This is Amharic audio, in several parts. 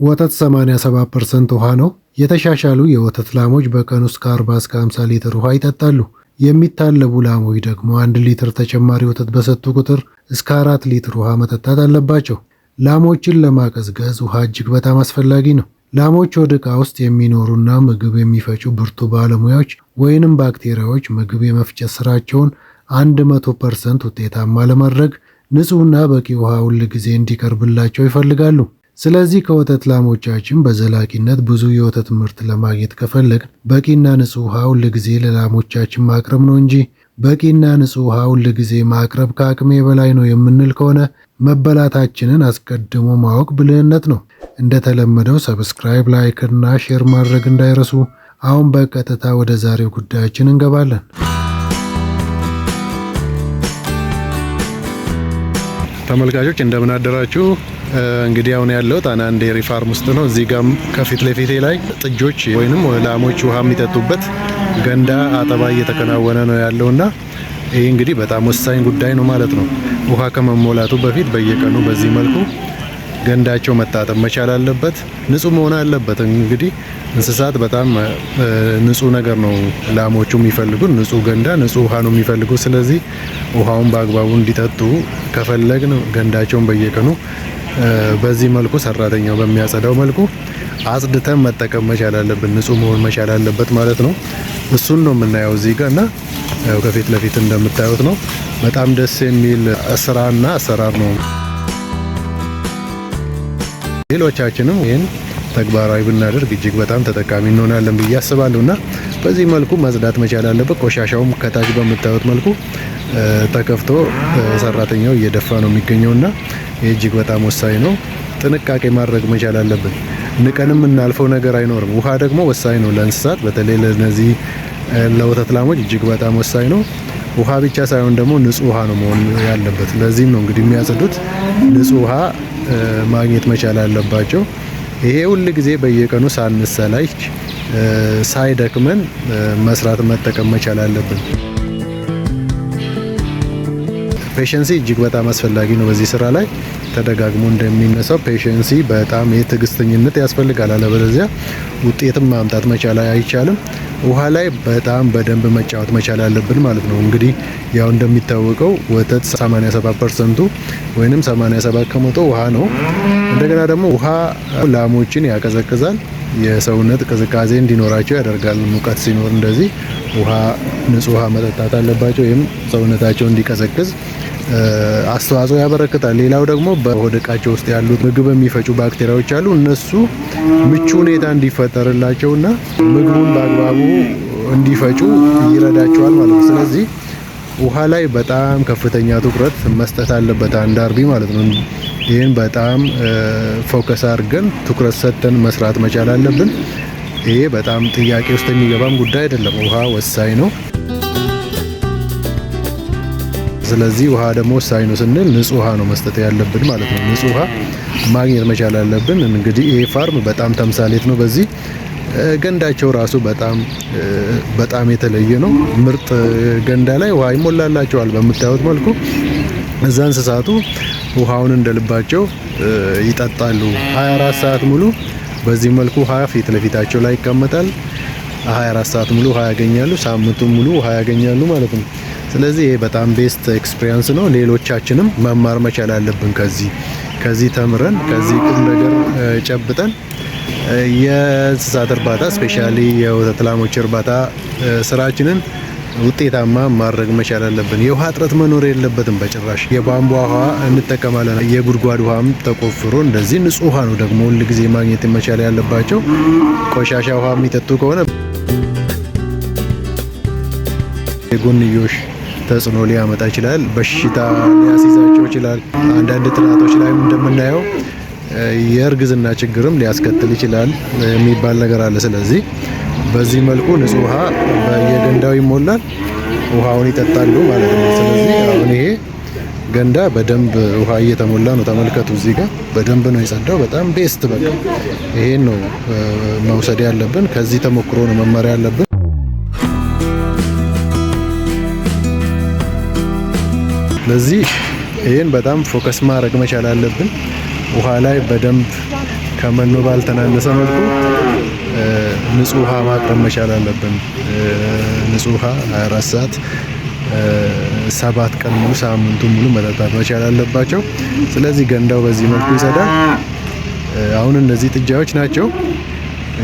ወተት 87% ውሃ ነው። የተሻሻሉ የወተት ላሞች በቀን ውስጥ ከ40 እስከ 50 ሊትር ውሃ ይጠጣሉ። የሚታለቡ ላሞች ደግሞ 1 ሊትር ተጨማሪ ወተት በሰጡ ቁጥር እስከ 4 ሊትር ውሃ መጠጣት አለባቸው። ላሞችን ለማቀዝቀዝ ውሃ እጅግ በጣም አስፈላጊ ነው። ላሞች ወደ ዕቃ ውስጥ የሚኖሩና ምግብ የሚፈጩ ብርቱ ባለሙያዎች ወይንም ባክቴሪያዎች ምግብ የመፍጨት ስራቸውን 100% ውጤታማ ለማድረግ ንጹህና በቂ ውሃ ሁል ጊዜ እንዲቀርብላቸው ይፈልጋሉ። ስለዚህ ከወተት ላሞቻችን በዘላቂነት ብዙ የወተት ምርት ለማግኘት ከፈለግ በቂና ንጹህ ውሃ ሁል ጊዜ ለላሞቻችን ማቅረብ ነው እንጂ በቂና ንጹህ ውሃ ሁል ጊዜ ማቅረብ ከአቅሜ በላይ ነው የምንል ከሆነ መበላታችንን አስቀድሞ ማወቅ ብልህነት ነው። እንደተለመደው ሰብስክራይብ፣ ላይክ እና ሼር ማድረግ እንዳይረሱ። አሁን በቀጥታ ወደ ዛሬው ጉዳያችን እንገባለን። ተመልካቾች እንደምን አደራችሁ? እንግዲህ አሁን ያለው ጣናን ዴሪ ፋርም ውስጥ ነው። እዚህ ጋር ከፊት ለፊቴ ላይ ጥጆች ወይንም ላሞች ውሃ የሚጠጡበት ገንዳ አጠባ እየተከናወነ ነው ያለውና ይህ እንግዲህ በጣም ወሳኝ ጉዳይ ነው ማለት ነው። ውሃ ከመሞላቱ በፊት በየቀኑ በዚህ መልኩ ገንዳቸው መታጠብ መቻል አለበት፣ ንጹህ መሆን አለበት። እንግዲህ እንስሳት በጣም ንጹህ ነገር ነው ላሞቹ የሚፈልጉት፣ ንጹህ ገንዳ፣ ንጹህ ውሃ ነው የሚፈልጉት። ስለዚህ ውሃውን በአግባቡ እንዲጠጡ ከፈለግን ገንዳቸውን በየቀኑ በዚህ መልኩ ሰራተኛው በሚያጸዳው መልኩ አጽድተን መጠቀም መቻል አለብን። ንጹህ መሆን መቻል አለበት ማለት ነው። እሱን ነው የምናየው እዚህ ጋር እና ያው ከፊት ለፊት እንደምታዩት ነው። በጣም ደስ የሚል ስራና አሰራር ነው። ሌሎቻችንም ይህን ተግባራዊ ብናደርግ እጅግ በጣም ተጠቃሚ እንሆናለን ብዬ አስባለሁና በዚህ መልኩ መጽዳት መቻል አለበት። ቆሻሻውም ከታች በምታዩት መልኩ ተከፍቶ ሰራተኛው እየደፋ ነው የሚገኘውና ይህ እጅግ በጣም ወሳኝ ነው። ጥንቃቄ ማድረግ መቻል አለብን። ንቀንም የምናልፈው ነገር አይኖርም። ውሃ ደግሞ ወሳኝ ነው ለእንስሳት፣ በተለይ ለነዚህ ለወተት ላሞች እጅግ በጣም ወሳኝ ነው። ውሃ ብቻ ሳይሆን ደግሞ ንጹህ ውሃ ነው መሆን ያለበት። ለዚህም ነው እንግዲህ የሚያጸዱት ንጹህ ውሃ ማግኘት መቻል አለባቸው። ይሄ ሁል ጊዜ በየቀኑ ሳንሰላች ሳይደክመን መስራት መጠቀም መቻል አለብን። ፔሸንሲ እጅግ በጣም አስፈላጊ ነው። በዚህ ስራ ላይ ተደጋግሞ እንደሚነሳው ፔሸንሲ በጣም የትዕግስተኝነት ያስፈልጋል። አለበለዚያ ውጤትም ማምጣት መቻል አይቻልም። ውሃ ላይ በጣም በደንብ መጫወት መቻል አለብን ማለት ነው። እንግዲህ ያው እንደሚታወቀው ወተት 87%ቱ ወይንም 87 ከመቶ ውሃ ነው። እንደገና ደግሞ ውሃ ላሞችን ያቀዘቅዛል፣ የሰውነት ቅዝቃዜ እንዲኖራቸው ያደርጋል። ሙቀት ሲኖር እንደዚህ ውሃ ንጹህ ውሃ መጠጣት አለባቸው። ይህም ሰውነታቸው እንዲቀዘቅዝ አስተዋጽኦ ያበረክታል። ሌላው ደግሞ በሆድ ዕቃቸው ውስጥ ያሉት ምግብ የሚፈጩ ባክቴሪያዎች አሉ። እነሱ ምቹ ሁኔታ እንዲፈጠርላቸውና ምግቡን በአግባቡ እንዲፈጩ ይረዳቸዋል ማለት ነው። ስለዚህ ውሃ ላይ በጣም ከፍተኛ ትኩረት መስጠት አለበት አንድ አርቢ ማለት ነው። ይህን በጣም ፎከስ አድርገን ትኩረት ሰጥተን መስራት መቻል አለብን። ይሄ በጣም ጥያቄ ውስጥ የሚገባም ጉዳይ አይደለም። ውሃ ወሳኝ ነው። ስለዚህ ውሃ ደግሞ ወሳኝ ነው ስንል ንጹህ ውሃ ነው መስጠት ያለብን ማለት ነው። ንጹህ ውሃ ማግኘት መቻል አለብን። እንግዲህ ይሄ ፋርም በጣም ተምሳሌት ነው። በዚህ ገንዳቸው ራሱ በጣም የተለየ ነው። ምርጥ ገንዳ ላይ ውሃ ይሞላላቸዋል በምታዩት መልኩ። እዛ እንስሳቱ ውሃውን እንደልባቸው ይጠጣሉ 24 ሰዓት ሙሉ። በዚህ መልኩ ውሃ ፊት ለፊታቸው ላይ ይቀመጣል። 24 ሰዓት ሙሉ ውሃ ያገኛሉ። ሳምንቱን ሙሉ ውሃ ያገኛሉ ማለት ነው። ስለዚህ ይሄ በጣም ቤስት ኤክስፒሪየንስ ነው። ሌሎቻችንም መማር መቻል አለብን። ከዚህ ተምረን ከዚህ ቁም ነገር ጨብጠን የእንስሳት እርባታ ስፔሻሊ የወተት ላሞች እርባታ ስራችንን ውጤታማ ማድረግ መቻል አለብን። የውሃ እጥረት መኖር የለበትም በጭራሽ። የቧንቧ ውሃ እንጠቀማለን። የጉድጓድ ውሃም ተቆፍሮ እንደዚህ ንጹህ ውሃ ነው ደግሞ ሁል ጊዜ ማግኘት መቻል ያለባቸው። ቆሻሻ ውሃ የሚጠጡ ከሆነ የጎንዮሽ ተጽዕኖ ሊያመጣ ይችላል። በሽታ ሊያስይዛቸው ይችላል። አንዳንድ ጥናቶች ላይ እንደምናየው የእርግዝና ችግርም ሊያስከትል ይችላል የሚባል ነገር አለ። ስለዚህ በዚህ መልኩ ንጹህ ውሃ በየገንዳው ይሞላል፣ ውሃውን ይጠጣሉ ማለት ነው። ስለዚህ አሁን ይሄ ገንዳ በደንብ ውሃ እየተሞላ ነው። ተመልከቱ፣ እዚህ ጋር በደንብ ነው የጸዳው። በጣም ቤስት በቃ ይሄን ነው መውሰድ ያለብን። ከዚህ ተሞክሮ ነው መማር ያለብን። ስለዚህ ይሄን በጣም ፎከስ ማድረግ መቻል አለብን። ውሃ ላይ በደንብ ከመኖ ባልተናነሰ መልኩ ንጹህ ውሃ ማቅረብ መቻል አለብን። ንጹህ ውሃ 24 ሰዓት 7 ቀን ሙሉ ሳምንቱን ሙሉ መጠጣት መቻል አለባቸው። ስለዚህ ገንዳው በዚህ መልኩ ይጸዳል። አሁን እነዚህ ጥጃዎች ናቸው፣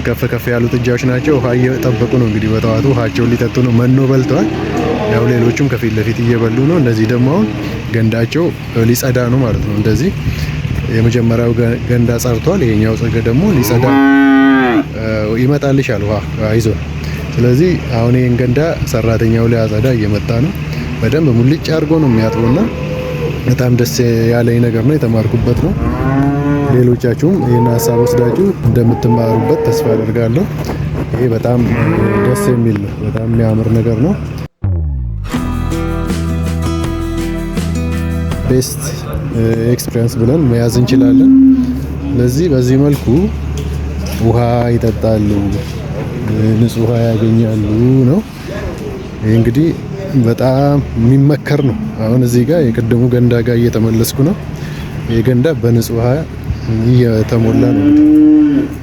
ከፍ ከፍ ያሉ ጥጃዎች ናቸው። ውሃ እየጠበቁ ነው እንግዲህ በጠዋቱ ውሃቸውን ሊጠጡ ነው። መኖ በልተዋል። ያው ሌሎቹም ከፊት ለፊት እየበሉ ነው። እነዚህ ደግሞ አሁን ገንዳቸው ሊጸዳ ነው ማለት ነው። እንደዚህ የመጀመሪያው ገንዳ ጸድቷል። ይሄኛው ጸገ ደግሞ ሊጸዳ ይመጣልሻል ውሃ ይዞ። ስለዚህ አሁን ይሄን ገንዳ ሰራተኛው ሊያጸዳ እየመጣ ነው። በደንብ ሙልጭ አድርጎ ነው የሚያጥበውና በጣም ደስ ያለኝ ነገር ነው፣ የተማርኩበት ነው። ሌሎቻችሁም ይህን ሀሳብ ወስዳችሁ እንደምትማሩበት ተስፋ አደርጋለሁ። ይሄ በጣም ደስ የሚል ነው፣ በጣም የሚያምር ነገር ነው። ቤስት ኤክስፒሪየንስ ብለን መያዝ እንችላለን። ስለዚህ በዚህ መልኩ ውሃ ይጠጣሉ፣ ንጹህ ውሃ ያገኛሉ ነው። ይህ እንግዲህ በጣም የሚመከር ነው። አሁን እዚህ ጋር የቀደሙ ገንዳ ጋር እየተመለስኩ ነው። ይህ ገንዳ በንጹህ ውሃ እየተሞላ ነው።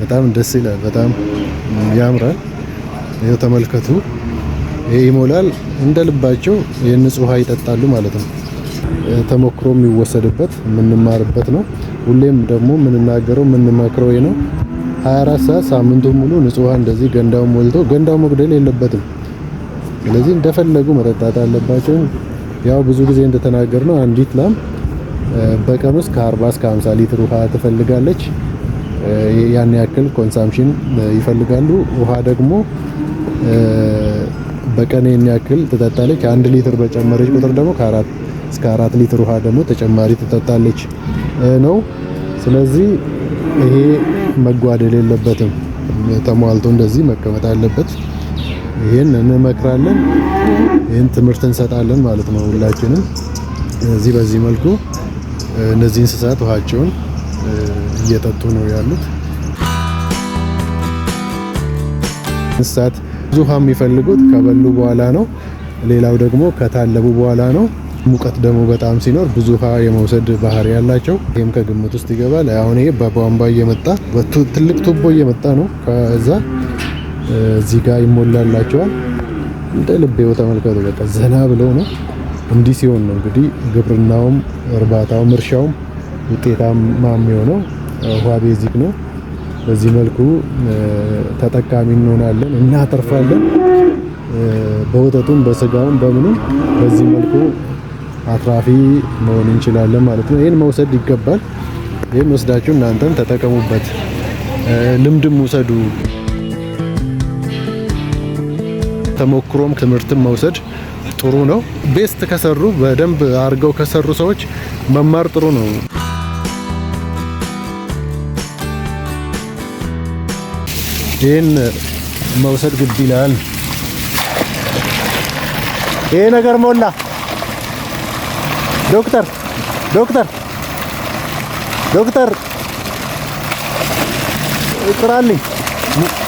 በጣም ደስ ይላል፣ በጣም ያምራል። ይሄው ተመልከቱ። ይሄ ይሞላል፣ እንደ ልባቸው የንጹህ ውሃ ይጠጣሉ ማለት ነው። ተሞክሮ የሚወሰድበት የምንማርበት ነው። ሁሌም ደግሞ የምንናገረው የምንመክረው ይሄ ነው። 24 ሰዓት ሳምንቱን ሙሉ ንጹህ ውሃ እንደዚህ ገንዳው ሞልቶ፣ ገንዳው መጉደል የለበትም። ስለዚህ እንደፈለጉ መጠጣት አለባቸው። ያው ብዙ ጊዜ እንደተናገርነው አንዲት ላም በቀን ውስጥ ከ40 እስከ 50 ሊትር ውሃ ትፈልጋለች። ያን ያክል ኮንሳምፕሽን ይፈልጋሉ። ውሃ ደግሞ በቀን ያን ያክል ትጠጣለች። 1 ሊትር በጨመረች ቁጥር ደግሞ ከ4 እስከ 4 ሊትር ውሃ ደግሞ ተጨማሪ ትጠጣለች ነው። ስለዚህ ይሄ መጓደል የለበትም፣ ተሟልቶ እንደዚህ መቀመጥ አለበት። ይሄን እንመክራለን፣ ይሄን ትምህርት እንሰጣለን ማለት ነው ሁላችንም። ስለዚህ በዚህ መልኩ እነዚህ እንስሳት ውሃቸውን እየጠጡ ነው ያሉት። እንስሳት ብዙ ውሃ የሚፈልጉት ከበሉ በኋላ ነው። ሌላው ደግሞ ከታለቡ በኋላ ነው። ሙቀት ደግሞ በጣም ሲኖር ብዙ ውሃ የመውሰድ ባህሪ ያላቸው፣ ይሄም ከግምት ውስጥ ይገባል። አሁን ይሄ በቧንቧ እየመጣ ትልቅ ቱቦ እየመጣ ነው። ከዛ እዚህ ጋር ይሞላላቸዋል። እንደ ልቤው ተመልከቱ። በቃ ዘና ብለው ነው። እንዲህ ሲሆን ነው እንግዲህ ግብርናውም እርባታውም እርሻውም ውጤታማ የሚሆነው። ውሃ ቤዚክ ነው። በዚህ መልኩ ተጠቃሚ እንሆናለን፣ እናተርፋለን። በወተቱም በስጋውም በምንም በዚህ መልኩ አትራፊ መሆን እንችላለን ማለት ነው። ይሄን መውሰድ ይገባል። ይሄን ወስዳችሁ እናንተም ተጠቀሙበት፣ ልምድም ውሰዱ። ተሞክሮም ትምህርትም መውሰድ ጥሩ ነው። ቤስት ከሰሩ በደንብ አድርገው ከሰሩ ሰዎች መማር ጥሩ ነው። ይሄን መውሰድ ግድ ይላል። ይሄ ነገር ሞላ። ዶክተር ዶክተር ዶክተር ጥራልኝ።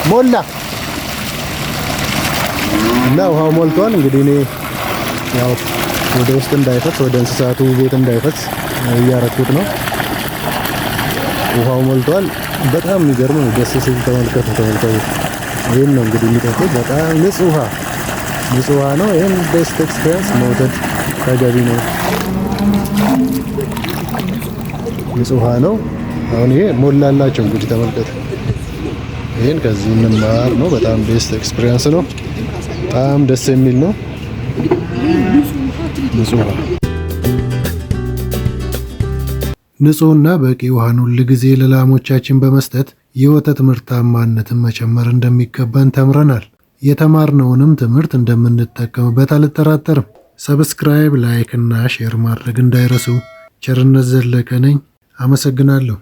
ሞላ እና ውሃው ሞልቷል። እንግዲህ እኔ ያው ወደ ውስጥ እንዳይፈስ ወደ እንስሳቱ ቤት እንዳይፈስ እያረኩት ነው። ውሃው ሞልቷል። በጣም የሚገርም ነው። ደስ ሲል ተመልከቱ። ይሄን ነው እንግዲህ የሚጠጡት። በጣም ንጹህ ውሃ ነው። ይሄን ቤስት ኤክስፒሪየንስ መውሰድ ተገቢ ነው። ንጹህ ውሃ ነው። አሁን ይሄ ሞላላቸው እንግዲህ ተመልከቱ። ይሄን ከዚህ እንማር ነው። በጣም ቤስት ኤክስፒሪየንስ ነው። በጣም ደስ የሚል ነው። ንጹህና በቂ ውሃን ሁል ጊዜ ለላሞቻችን በመስጠት የወተት ምርታማነትን መጨመር እንደሚገባን ተምረናል። የተማርነውንም ትምህርት እንደምንጠቀምበት አልጠራጠርም። ሰብስክራይብ፣ ላይክ እና ሼር ማድረግ እንዳይረሱ። ቸርነት ዘለቀ ነኝ። አመሰግናለሁ።